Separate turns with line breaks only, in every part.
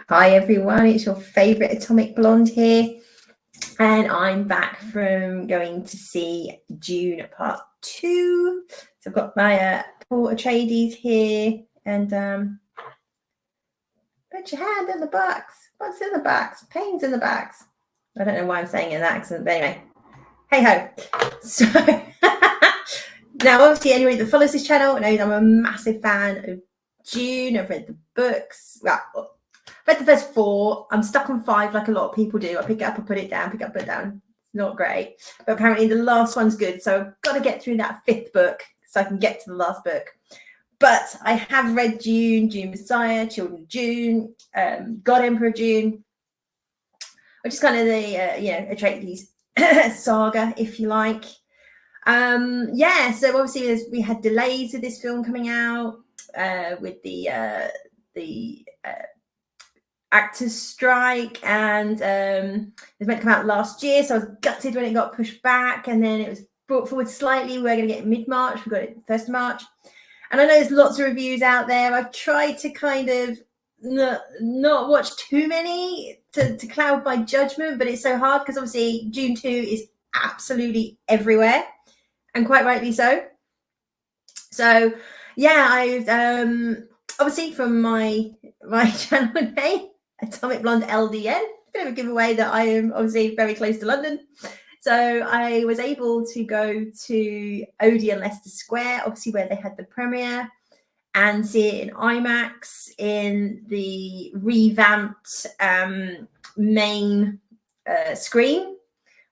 Hi everyone, it's your favourite Atomic Blonde here, and I'm back from going to see Dune Part 2. So I've got my Paul Atreides here, and put your hand in the box. What's in the box? Pains in the box. I don't know why I'm saying it in that accent, but anyway. Hey ho. So now obviously anybody that follows this channel knows I'm a massive fan of Dune. I've read the books. Well, read the first 4. I'm stuck on 5 like a lot of people do. I pick it up, I put it down, pick up, put it down. It's not great. But apparently the last one's good. So I've got to get through that 5th book so I can get to the last book. But I have read Dune, Dune Messiah, Children of Dune, God Emperor of Dune, which is kind of the, Atreides saga, if you like. So obviously we had delays with this film coming out with the actors strike, and it was meant to come out last year, so I was gutted when it got pushed back, and then it was brought forward slightly. We're going to get it mid-March. We got it 1st of March, and I know there's lots of reviews out there. I've tried to kind of not watch too many to cloud my judgment, but it's so hard because obviously Dune 2 is absolutely everywhere, and quite rightly so. So yeah, I've obviously from my channel name, Atomic Blonde LDN, bit of a giveaway that I am obviously very close to London. So I was able to go to Odeon Leicester Square, obviously where they had the premiere, and see it in IMAX in the revamped main screen,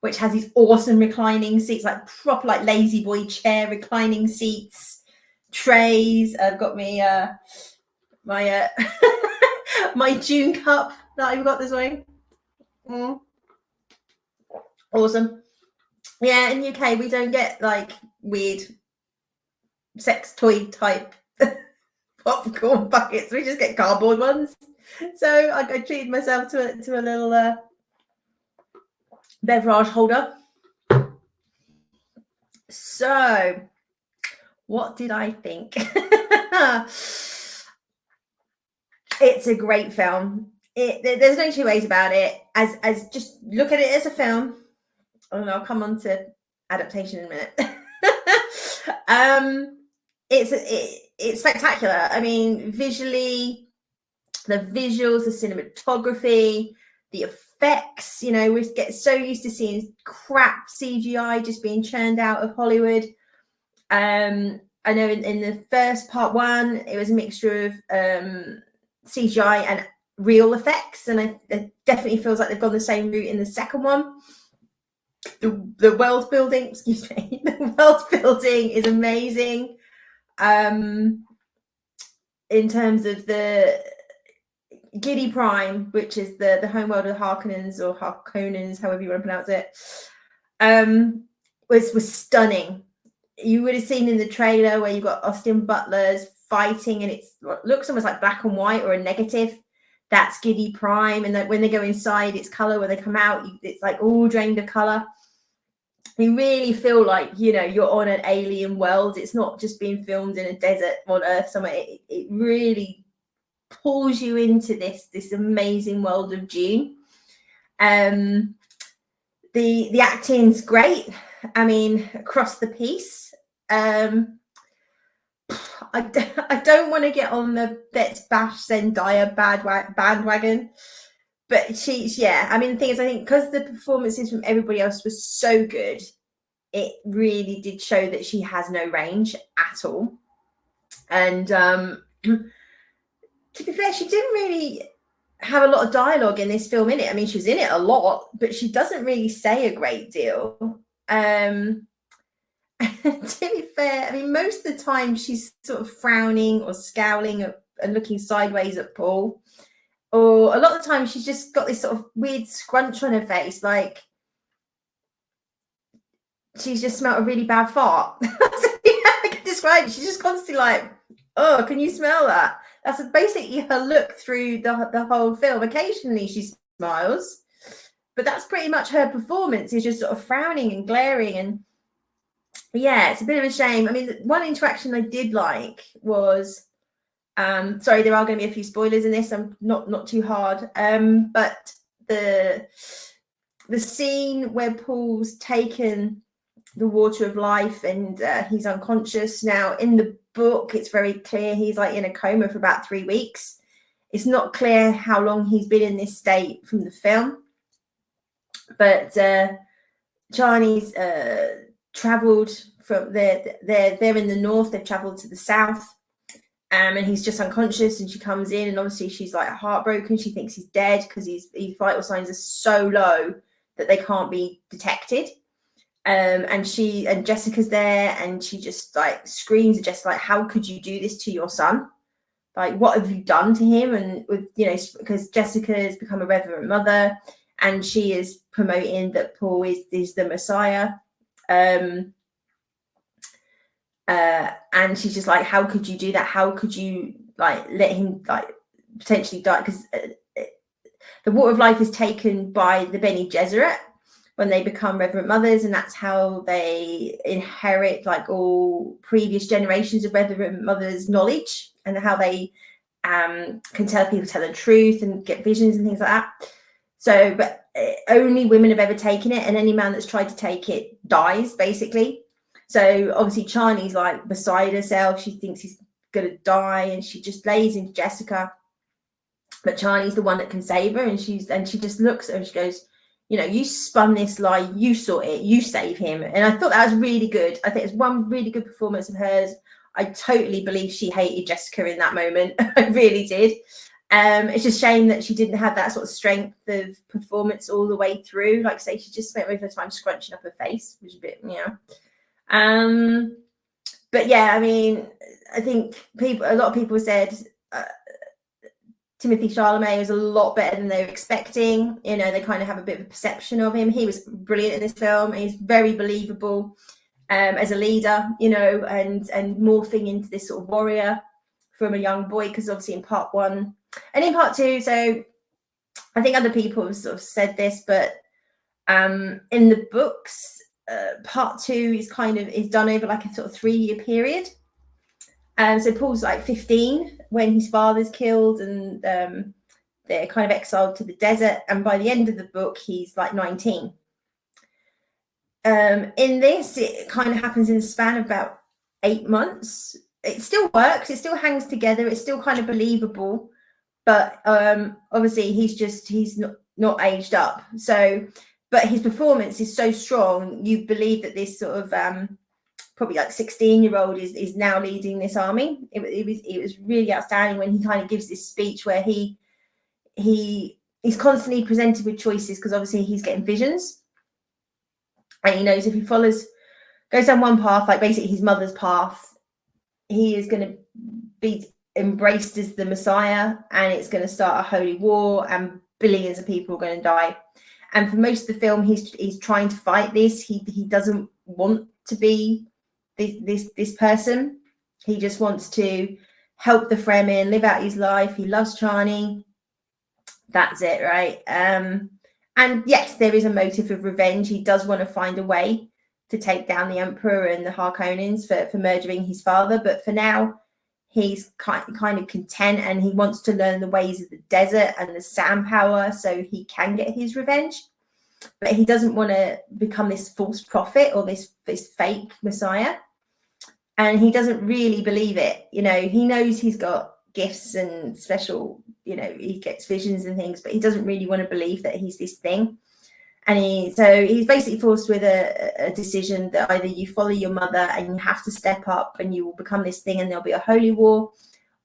which has these awesome reclining seats, like proper like lazy boy chair reclining seats, trays. I've got me my my Dune cup that I've got this way. Awesome. Yeah, in UK we don't get like weird sex toy type popcorn buckets. We just get cardboard ones. So I treated myself to a little beverage holder. So what did I think? It's a great film. There's no two ways about it. As just look at it as a film. And I'll come on to adaptation in a minute. It's spectacular. I mean, visually, the visuals, the cinematography, the effects. You know, we get so used to seeing crap CGI just being churned out of Hollywood. I know in the first part 1, it was a mixture of CGI and real effects, and it definitely feels like they've gone the same route in the second one. The world building, the world building is amazing. In terms of the Giddy Prime, which is the homeworld of Harkonnens or Harkonnens, however you want to pronounce it, was stunning. You would have seen in the trailer where you've got Austin Butler's fighting, and it looks almost like black and white or a negative. That's Giddy Prime, and that when they go inside, it's color. When they come out, it's like all drained of color. You really feel like, you know, you're on an alien world. It's not just being filmed in a desert on Earth somewhere. It really pulls you into this amazing world of Dune. The acting's great. I mean, across the piece. I don't want to get on the Let's Bash Zendaya bandwagon, but I mean, the thing is, I think because the performances from everybody else was so good, it really did show that she has no range at all. And to be fair, she didn't really have a lot of dialogue in this film in it. I mean, she was in it a lot, but she doesn't really say a great deal. To be fair, I mean, most of the time she's sort of frowning or scowling and looking sideways at Paul. Or a lot of the time she's just got this sort of weird scrunch on her face, like she's just smelled a really bad fart. I can describe it. She's just constantly like, oh, can you smell that? That's basically her look through the whole film. Occasionally she smiles, but that's pretty much her performance, is just sort of frowning and glaring. And yeah, it's a bit of a shame. I mean, one interaction I did like was Sorry, there are going to be a few spoilers in this. I'm not too hard. But the scene where Paul's taken the water of life and he's unconscious now, in the book it's very clear he's like in a coma for about 3 weeks. It's not clear how long he's been in this state from the film, but Chani's traveled from they're in the north, they've traveled to the south, and he's just unconscious, and she comes in, and obviously she's like heartbroken. She thinks he's dead because his vital signs are so low that they can't be detected. And Jessica's there, and she just like screams at Jessica, like, how could you do this to your son? Like, what have you done to him? And with, you know, because Jessica has become a reverend mother, and she is promoting that Paul is the Messiah. And she's just like, how could you do that? How could you like let him like potentially die? Because the water of life is taken by the Bene Gesserit when they become reverend mothers, and that's how they inherit like all previous generations of reverend mothers' knowledge, and how they can tell the truth and get visions and things like that. So, but only women have ever taken it, and any man that's tried to take it dies, basically. So obviously Chani's like beside herself. She thinks he's gonna die, and she just lays into Jessica. But Chani's the one that can save her, and she just looks at her and she goes, you know, you spun this lie, you saw it, you save him. And I thought that was really good. I think it's one really good performance of hers. I totally believe she hated Jessica in that moment. I really did. It's just a shame that she didn't have that sort of strength of performance all the way through. Like I say, she just spent most of her time scrunching up her face, which is a bit, you know. But yeah, I mean, I think a lot of people said Timothy Chalamet was a lot better than they were expecting. You know, they kind of have a bit of a perception of him. He was brilliant in this film. He's very believable as a leader, you know, and morphing into this sort of warrior from a young boy, because obviously in part 1 and in part 2, so I think other people have sort of said this, but in the books, part 2 is done over like a sort of 3-year period. So Paul's like 15 when his father's killed, and they're kind of exiled to the desert, and by the end of the book he's like 19. In this, it kind of happens in the span of about 8 months. It still works, it still hangs together, it's still kind of believable, but obviously he's not aged up. So, but his performance is so strong, you believe that this sort of probably like 16-year-old is now leading this army. It was really outstanding when he kind of gives this speech where he's constantly presented with choices, because obviously he's getting visions, and he knows if he goes down one path, like basically his mother's path, he is going to be embraced as the Messiah, and it's going to start a holy war, and billions of people are going to die. And for most of the film, he's trying to fight this. He doesn't want to be this person. He just wants to help the Fremen, live out his life. He loves Chani. That's it, right? And yes, there is a motive of revenge. He does want to find a way to take down the Emperor and the Harkonnens for murdering his father. But for now, he's kind of content, and he wants to learn the ways of the desert and the sand power so he can get his revenge. But he doesn't want to become this false prophet or this fake Messiah. And he doesn't really believe it. You know, he knows he's got gifts and special, you know, he gets visions and things, but he doesn't really want to believe that he's this thing. And he's basically forced with a decision that either you follow your mother and you have to step up and you will become this thing and there'll be a holy war,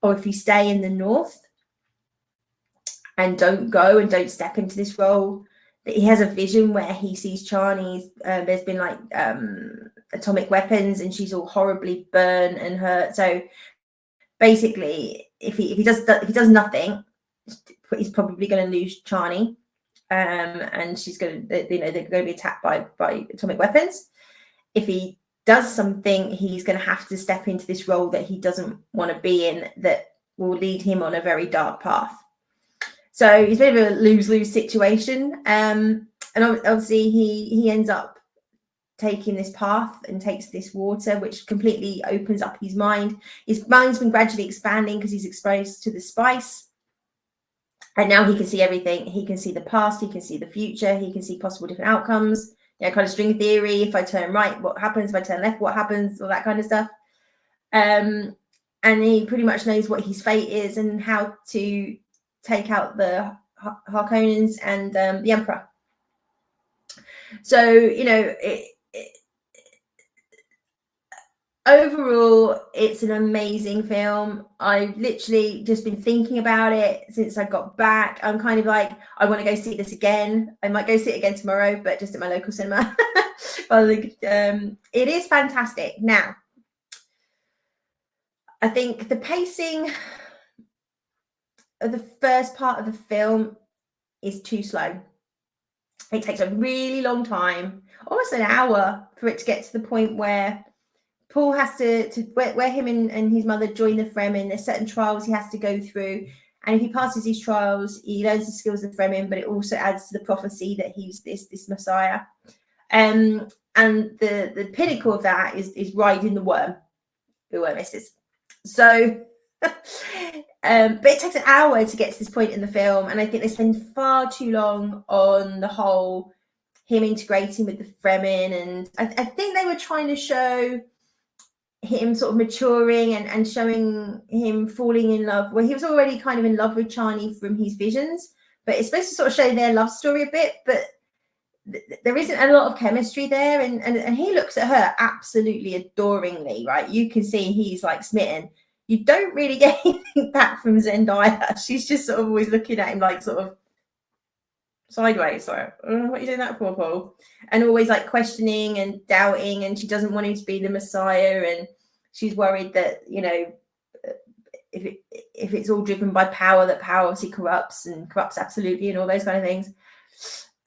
or if you stay in the north and don't go and don't step into this role. That he has a vision where he sees Chani's, there's been like atomic weapons, and she's all horribly burned and hurt. So basically, if he does nothing, he's probably going to lose Chani. And she's going to, you know, they're going to be attacked by atomic weapons. If he does something, he's going to have to step into this role that he doesn't want to be in, that will lead him on a very dark path. So it's a bit of a lose-lose situation. And obviously he ends up taking this path and takes this water, which completely opens up his mind. His mind's been gradually expanding because he's exposed to the spice. And now he can see everything. He can see the past, he can see the future, he can see possible different outcomes. Kind of string theory. If I turn right, what happens? If I turn left, what happens? All that kind of stuff. And he pretty much knows what his fate is and how to take out the Harkonnens and the Emperor. So, overall, it's an amazing film. I've literally just been thinking about it since I got back. I'm kind of like, I want to go see this again. I might go see it again tomorrow, but just at my local cinema. It is fantastic. Now, I think the pacing of the first part of the film is too slow. It takes a really long time, almost an hour, for it to get to the point where Paul has to where him and his mother join the Fremen. There's certain trials he has to go through, and if he passes these trials, he learns the skills of Fremen, but it also adds to the prophecy that he's this Messiah. And the pinnacle of that is riding the worm, the worm misses. So, but it takes an hour to get to this point in the film, and I think they spend far too long on the whole him integrating with the Fremen, and I think they were trying to show him sort of maturing and showing him falling in love. Well, he was already kind of in love with Chani from his visions, but it's supposed to sort of show their love story a bit, but there isn't a lot of chemistry there, and he looks at her absolutely adoringly, right? You can see he's like smitten. You don't really get anything back from Zendaya. She's just sort of always looking at him like sort of sideways, like, what are you doing that for, Paul? And always like questioning and doubting, and she doesn't want him to be the Messiah, and she's worried that, if it's all driven by power, that power obviously corrupts absolutely, and all those kind of things.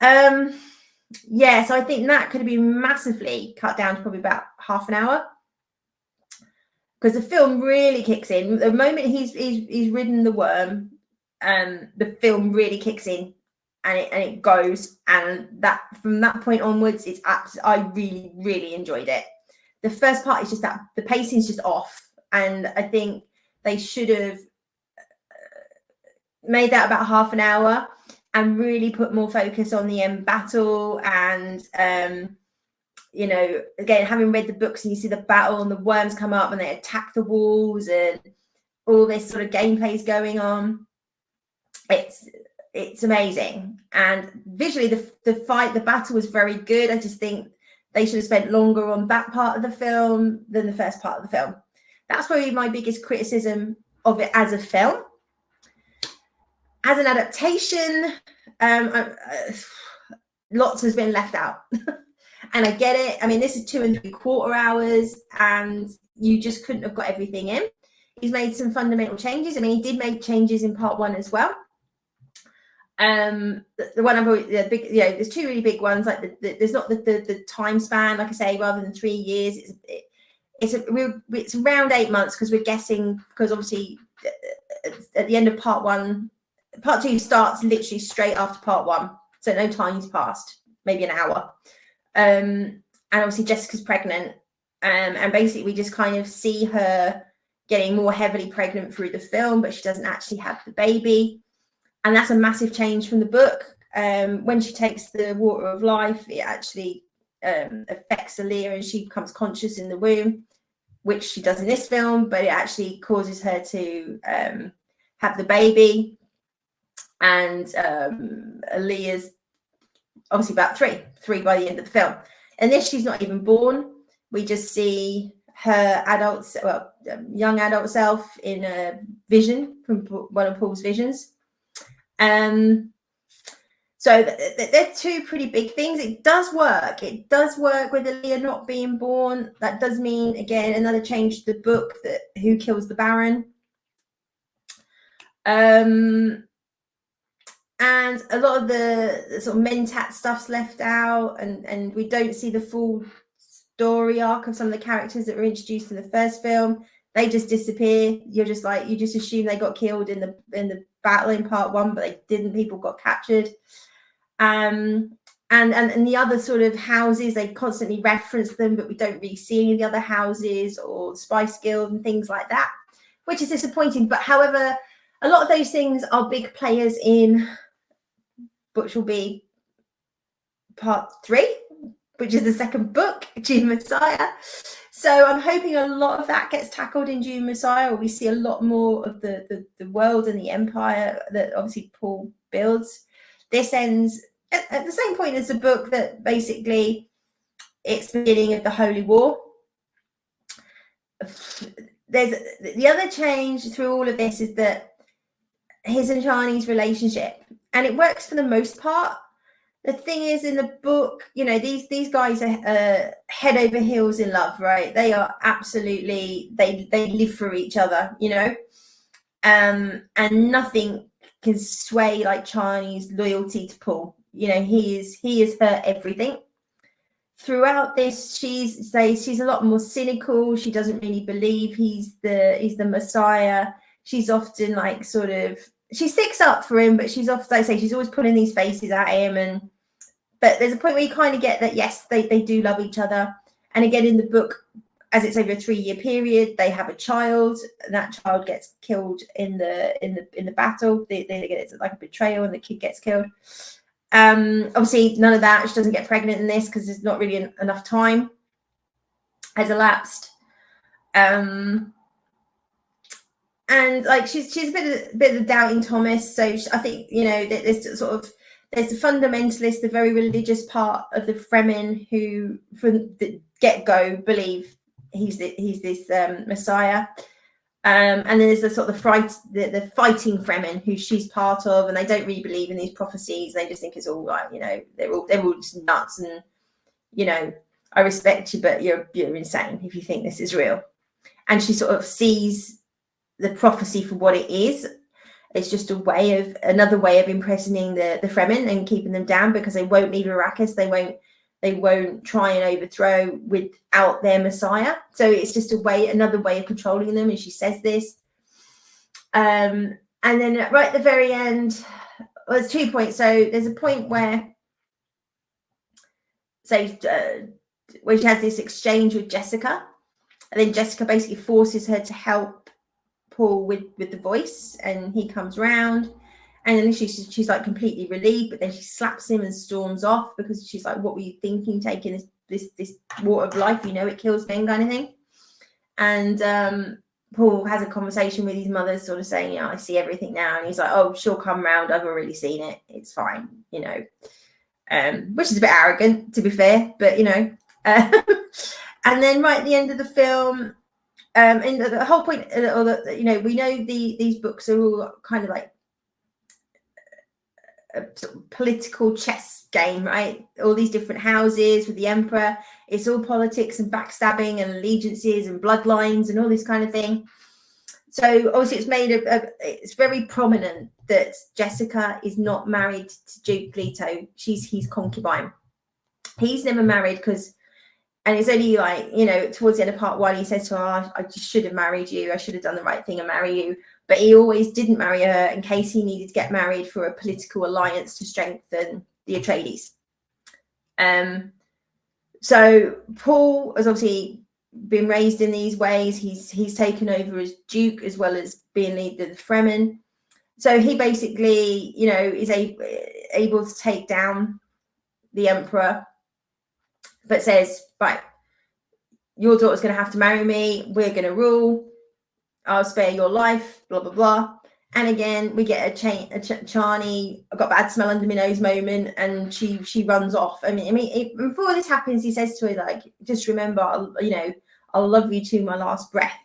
So I think that could have been massively cut down to probably about half an hour, because the film really kicks in the moment he's ridden the worm. The film really kicks in, and it goes, and that from that point onwards, I really, really enjoyed it. The first part is just that the pacing is just off, and I think they should have made that about half an hour and really put more focus on the end battle. And again, having read the books, and you see the battle and the worms come up and they attack the walls and all this sort of gameplay is going on. It's amazing, and visually the battle was very good. I just think they should have spent longer on that part of the film than the first part of the film. That's probably my biggest criticism of it as a film. As an adaptation, lots has been left out. And I get it. I mean, this is 2 3/4 hours, and you just couldn't have got everything in. He's made some fundamental changes. I mean, he did make changes in part 1 as well. The one I've always, the big, there's 2 really big ones. Like there's not the time span, like I say, rather than 3 years. It's around 8 months, because we're guessing, because obviously at the end of part 1, part 2 starts literally straight after part 1, so no time's passed, maybe an hour. And obviously Jessica's pregnant, and basically we just kind of see her getting more heavily pregnant through the film, but she doesn't actually have the baby, and that's a massive change from the book. When she takes the water of life, it actually affects Aaliyah, and she becomes conscious in the womb, which she does in this film, but it actually causes her to have the baby. And Aaliyah's obviously about three by the end of the film. And this, she's not even born. We just see her young adult self in a vision from one of Paul's visions. So they're 2 pretty big things. It does work. It does work with Aaliyah not being born. That does mean, again, another change to the book, that who kills the Baron. And a lot of the sort of Mentat stuff's left out, and we don't see the full story arc of some of the characters that were introduced in the first film. They just disappear. You just assume they got killed in the battle in part 1, but they didn't. People got captured. And and the other sort of houses, they constantly reference them, but we don't really see any of the other houses or Spice Guild and things like that, which is disappointing. But however, a lot of those things are big players in, which will be part 3, which is the second book, Dune Messiah. So I'm hoping a lot of that gets tackled in Dune Messiah, where we see a lot more of the world and the empire that obviously Paul builds. This ends at the same point as the book, that basically it's the beginning of the Holy War. There's the other change through all of this is that his and Chani's relationship, and it works for the most part. The thing is, in the book, you know, these guys are head over heels in love, right? They are absolutely, they live for each other, you know, and nothing can sway like Chani's loyalty to Paul. You know, he is her everything. Throughout this, she's a lot more cynical. She doesn't really believe he's the Messiah. She's often like sort of, she sticks up for him, but she's often, like I say, she's always pulling these faces at him. But there's a point where you kind of get that, yes, they do love each other. And again, in the book, as it's over a 3-year period, they have a child, and that child gets killed in the battle. They get it's like a betrayal, and the kid gets killed. Obviously, none of that. She doesn't get pregnant in this because there's not really enough time has elapsed. And like she's a bit of a doubting Thomas. So I think, you know, there's sort of, there's the fundamentalist, the very religious part of the Fremen who, from the get-go, believe he's this Messiah. And then there's the sort of the fighting Fremen who she's part of, and they don't really believe in these prophecies. They just think it's all right, you know, they're all just nuts, and you know, I respect you, but you're insane if you think this is real. And she sort of sees the prophecy for what it is. It's just another way of imprisoning the Fremen and keeping them down, because they won't leave Arrakis. They won't try and overthrow without their Messiah. So it's just another way of controlling them. And she says this. And then right at the very end, well, there's 2 points. So there's a point where, where she has this exchange with Jessica, and then Jessica basically forces her to help Paul with the voice, and he comes round, and then she's like completely relieved, but then she slaps him and storms off, because she's like, what were you thinking, taking this water of life, you know, it kills men, kind of thing. And Paul has a conversation with his mother, sort of saying, I see everything now, and he's like, oh, she'll come round, I've already seen it, it's fine, you know, which is a bit arrogant, to be fair, but you know. And then right at the end of the film, and the whole point, you know, we know these books are all kind of like a sort of political chess game, right? All these different houses with the emperor. It's all politics and backstabbing and allegiances and bloodlines and all this kind of thing. So obviously it's made it's very prominent that Jessica is not married to Duke Leto. She's his concubine. He's never married because, and it's only like, you know, towards the end of part 1, he says to her, I just should have married you. I should have done the right thing and marry you. But he always didn't marry her in case he needed to get married for a political alliance to strengthen the Atreides. So Paul has obviously been raised in these ways. He's taken over as Duke as well as being leader of the Fremen. So he basically, you know, is able to take down the Emperor, but says, right, your daughter's going to have to marry me. We're going to rule. I'll spare your life, blah, blah, blah. And again, we get a Chani, I've got bad smell under my nose moment, and she runs off. I mean, before this happens, he says to her, like, just remember, you know, I'll love you to my last breath.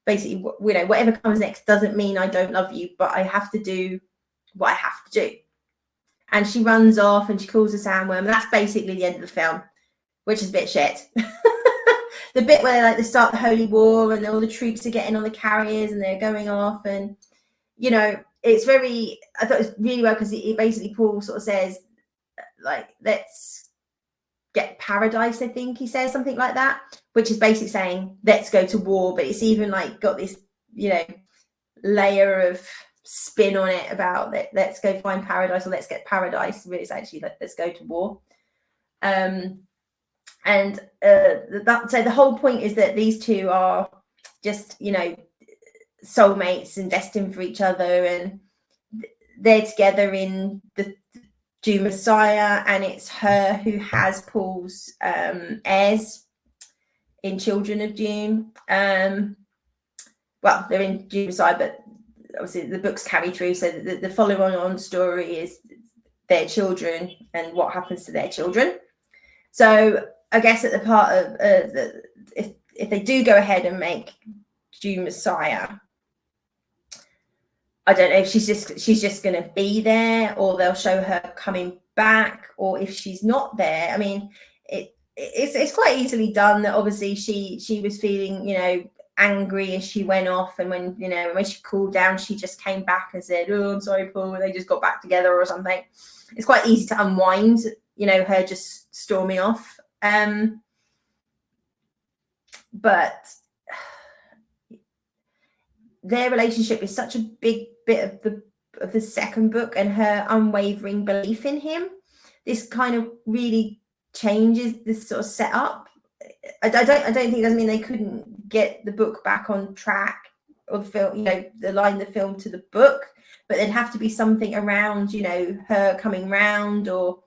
Basically, you know, whatever comes next doesn't mean I don't love you, but I have to do what I have to do. And she runs off and she calls a sandworm. That's basically the end of the film, which is a bit shit. The bit where they start the Holy War and all the troops are getting on the carriers and they're going off, and you know, it's very, I thought it was really well, because it basically, Paul sort of says, like, let's get paradise, I think he says something like that, which is basically saying let's go to war. But it's even like got this, you know, layer of spin on it about let's go find paradise, or let's get paradise, but it's actually like, let's go to war. And so the whole point is that these two are just, soulmates and destined for each other, and they're together in the Dune Messiah, and it's her who has Paul's heirs in Children of Dune. Well, they're in Dune Messiah, but obviously the books carry through, so the following on story is their children and what happens to their children. So I guess at the part of if they do go ahead and make Dune Messiah, I don't know if she's just going to be there, or they'll show her coming back, or if she's not there. I mean, it's quite easily done. That obviously she was feeling angry as she went off, and when she cooled down, she just came back and said, "Oh, I'm sorry, Paul." They just got back together or something. It's quite easy to unwind, her just storming off. But their relationship is such a big bit of the second book, and her unwavering belief in him. This kind of really changes this sort of setup. I don't think it doesn't mean they couldn't get the book back on track, or the film, align the film to the book, but there'd have to be something around, her coming round, or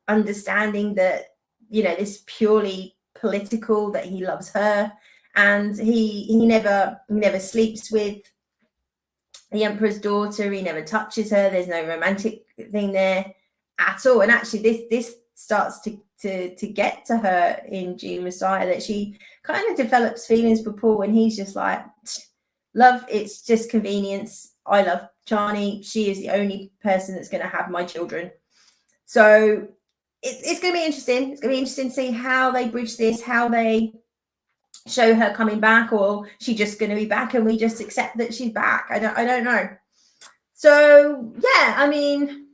understanding that, this purely political, that he loves her, and he never sleeps with the Emperor's daughter. He never touches her. There's no romantic thing there at all. And actually, this starts to get to her in Dune Messiah, that she kind of develops feelings for Paul, and he's just like, love, it's just convenience. I love Chani. She is the only person that's going to have my children. So it's going to be interesting. It's going to be interesting to see how they bridge this, how they show her coming back, or she just going to be back and we just accept that she's back. I don't know. So yeah, I mean,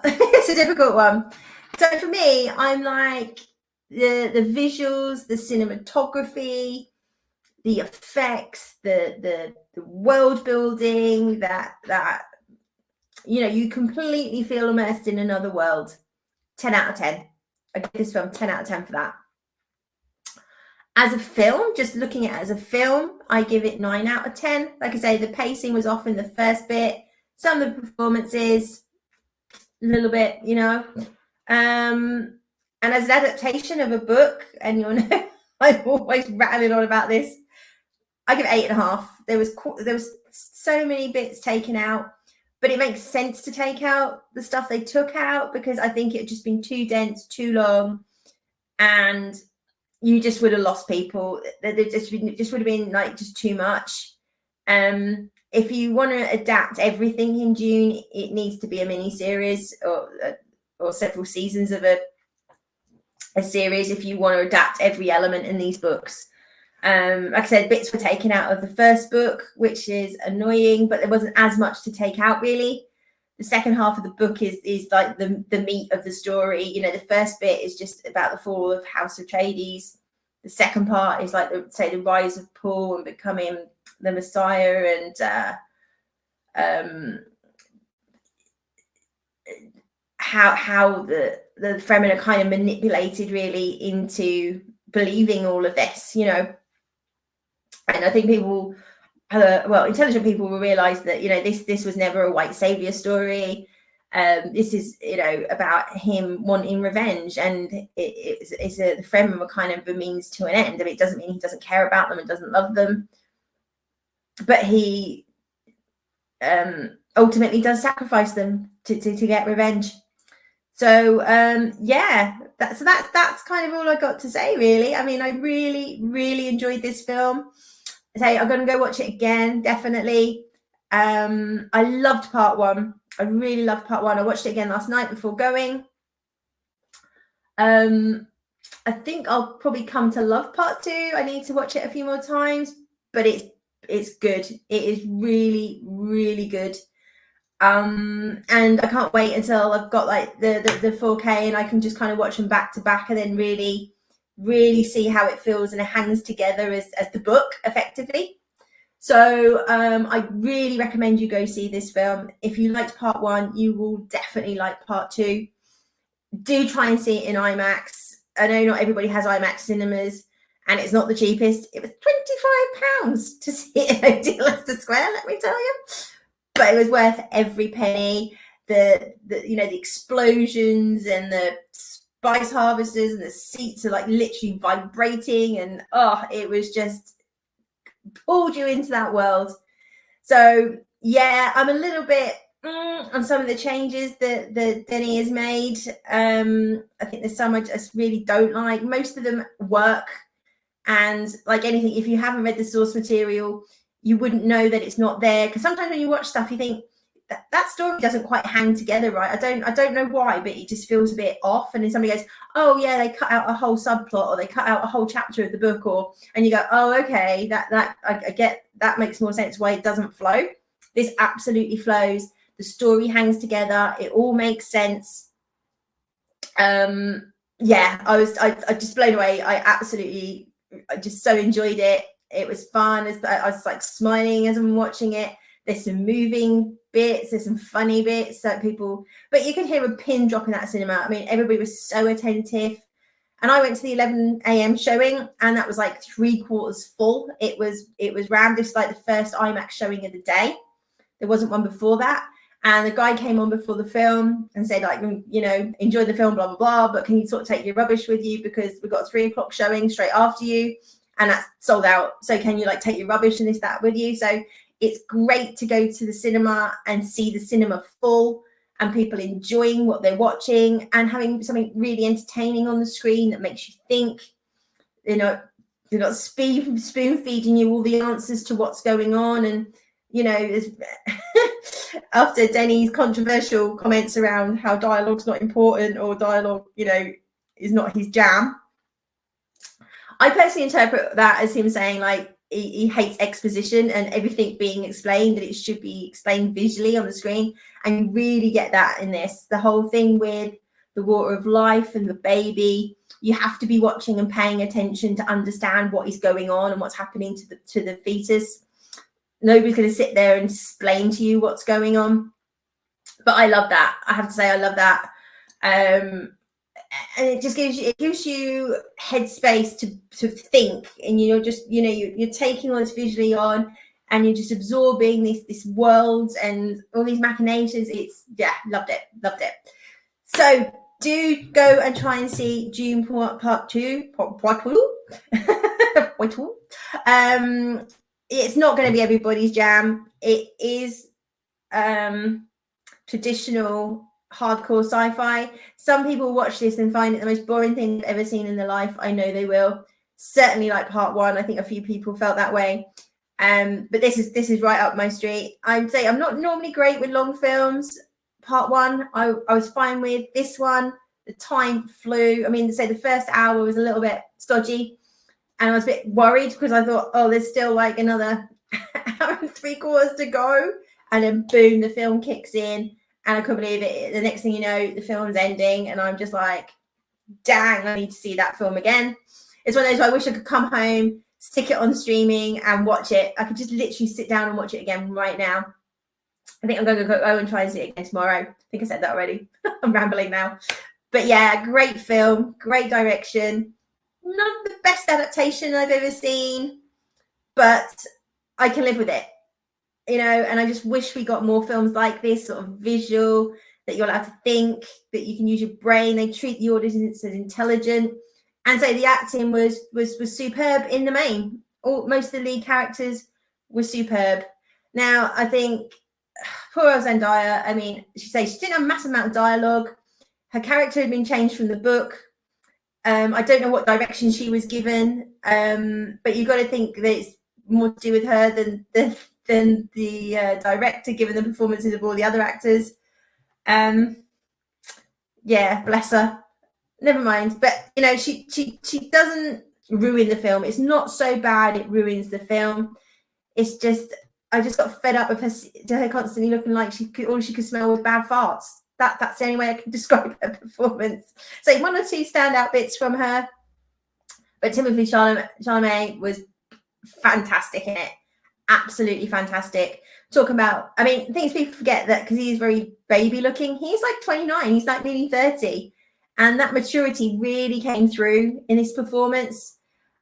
it's a difficult one. So for me, I'm like the visuals, the cinematography, the effects, the world building, that you completely feel immersed in another world. 10 out of 10. I give this film 10 out of 10 for that. As a film, just looking at it as a film, I give it 9 out of 10. Like I say, the pacing was off in the first bit. Some of the performances, a little bit, and as an adaptation of a book, and I'm always rattling on about this, I give 8.5. There was so many bits taken out, but it makes sense to take out the stuff they took out, because I think it had just been too dense, too long, and you just would have lost people. It just would have been like just too much. If you want to adapt everything in Dune, it needs to be a mini series, or several seasons of a series, if you want to adapt every element in these books. Like I said, bits were taken out of the first book, which is annoying, but there wasn't as much to take out, really. The second half of the book is like the meat of the story. The first bit is just about the fall of House Atreides. The second part is like the rise of Paul and becoming the Messiah, and how the Fremen are kind of manipulated really into believing all of this, And I think people, intelligent people will realize that, this was never a white savior story. This is, about him wanting revenge, and the Fremen were kind of a means to an end. I mean, it doesn't mean he doesn't care about them and doesn't love them, but he ultimately does sacrifice them to get revenge. So that's kind of all I got to say, really. I mean, I really, really enjoyed this film. I'm going to go watch it again, definitely. I loved part one. I really loved part one. I watched it again last night before going. I think I'll probably come to love part two. I need to watch it a few more times, but it's good. It is really, really good. And I can't wait until I've got like the 4K and I can just kind of watch them back to back, and then really, really see how it feels and it hangs together as the book effectively. So I really recommend you go see this film. If you liked part one, you will definitely like part two. do try and see it in IMAX. I know not everybody has IMAX cinemas, and it's not the cheapest. It was £25 to see it at Odeon Leicester Square, let me tell you. But it was worth every penny. The explosions and the spice harvesters and the seats are like literally vibrating, and it was just pulled you into that world. So yeah, I'm a little bit on some of the changes that Denny has made. I think there's some I just really don't like. Most of them work, and like anything, if you haven't read the source material, you wouldn't know that it's not there, because sometimes when you watch stuff you think that story doesn't quite hang together right. I don't know why, but it just feels a bit off. And then somebody goes, oh yeah, they cut out a whole subplot, or they cut out a whole chapter of the book, and you go, oh okay, that I get, that makes more sense why it doesn't flow. This absolutely flows. The story hangs together, it all makes sense. Yeah, I just blown away. I just so enjoyed it. It was fun. I was like smiling as I'm watching it. There's some moving bits, there's some funny bits that but you can hear a pin drop in that cinema. I mean, everybody was so attentive. And I went to the 11 a.m. showing, and that was like 3/4 full. It was rammed. This was like the first IMAX showing of the day. There wasn't one before that. And the guy came on before the film and said, like, enjoy the film, blah, blah, blah, but can you sort of take your rubbish with you, because we've got a 3 o'clock showing straight after you, and that's sold out. So can you like take your rubbish and that with you? So it's great to go to the cinema and see the cinema full, and people enjoying what they're watching and having something really entertaining on the screen that makes you think. They're not spoon feeding you all the answers to what's going on. And after Denny's controversial comments around how dialogue's not important, or dialogue, is not his jam, I personally interpret that as him saying like he hates exposition and everything being explained, that it should be explained visually on the screen. And you really get that in this. The whole thing with the water of life and the baby, you have to be watching and paying attention to understand what is going on and what's happening to the fetus. Nobody's going to sit there and explain to you what's going on. But I love that. I have to say, I love that. And it just gives you headspace to think, and you're just you're taking all this visually on, and you're just absorbing this world and all these machinations. Loved it. So do go and try and see Dune Part 2. It's not going to be everybody's jam. It is traditional hardcore sci-fi. Some people watch this and find it the most boring thing they've ever seen in their life. I know they will. Certainly like Part 1. I think a few people felt that way. But this is right up my street. I'd say I'm not normally great with long films. Part 1 I was fine with. This one, the time flew. I mean, say the first hour was a little bit stodgy, and I was a bit worried because I thought, oh, there's still like another hour and 3/4 to go, and then boom, the film kicks in. And I couldn't believe it. The next thing you know, the film's ending, and I'm just like, dang, I need to see that film again. It's one of those I wish I could come home, stick it on streaming, and watch it. I could just literally sit down and watch it again right now. I think I'm going to go and try and see it again tomorrow. I think I said that already. I'm rambling now. But yeah, great film, great direction. Not the best adaptation I've ever seen, but I can live with it. And I just wish we got more films like this, sort of visual, that you're allowed to think, that you can use your brain. They treat the audience as intelligent, and so the acting was superb in the main. Most of the lead characters were superb. Now, I think poor old Zendaya, I mean, she didn't have a massive amount of dialogue. Her character had been changed from the book. I don't know what direction she was given, but you've got to think that it's more to do with her than the director, given the performances of all the other actors. Yeah, bless her. Never mind. But she doesn't ruin the film. It's not so bad it ruins the film. It's just, I just got fed up with her constantly looking like all she could smell was bad farts. That's the only way I can describe her performance. So 1 or 2 standout bits from her, but Timothée Chalamet was fantastic in it. Absolutely fantastic. Talking about, I mean, things people forget that because he's very baby looking. He's like 29. He's like nearly 30, and that maturity really came through in this performance.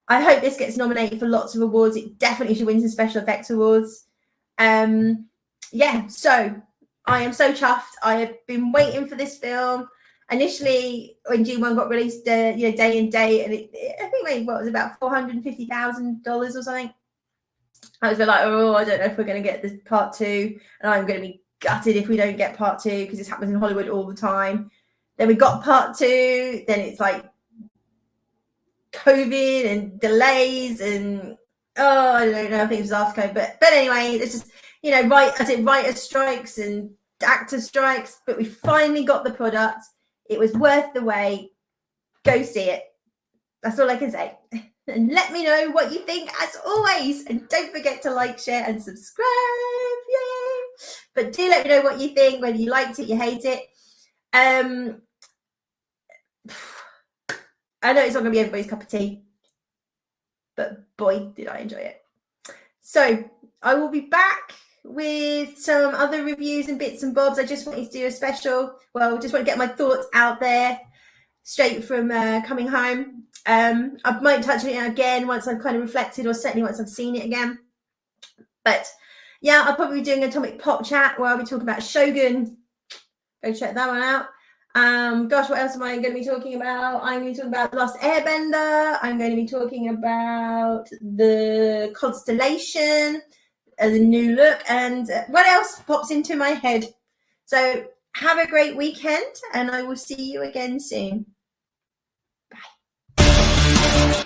I hope this gets nominated for lots of awards. It definitely should win some special effects awards. Yeah, so I am so chuffed. I have been waiting for this film. Initially, when Dune 1 got released, day and date, and I think it was about $450,000 or something. I was like, oh, I don't know if we're going to get this part 2, and I'm going to be gutted if we don't get part 2 because this happens in Hollywood all the time. Then we got part 2. Then it's like COVID and delays and I don't know. I think it was after COVID, but anyway, it's just writer strikes and actor strikes. But we finally got the product. It was worth the wait. Go see it. That's all I can say. And let me know what you think, as always. And don't forget to like, share, and subscribe. Yay! But do let me know what you think, whether you liked it, you hate it. I know it's not going to be everybody's cup of tea, but boy, did I enjoy it. So I will be back with some other reviews and bits and bobs. I just wanted to do a special. Well, just want to get my thoughts out there straight from coming home. I might touch on it again once I've kind of reflected, or certainly once I've seen it again. But yeah, I'll probably be doing an Atomic Pop chat where I'll be talking about Shogun. Go check that one out. Gosh, what else am I going to be talking about? I'm going to be talking about Lost Airbender. I'm going to be talking about the Constellation, the new look, and what else pops into my head. So have a great weekend, and I will see you again soon. Bye.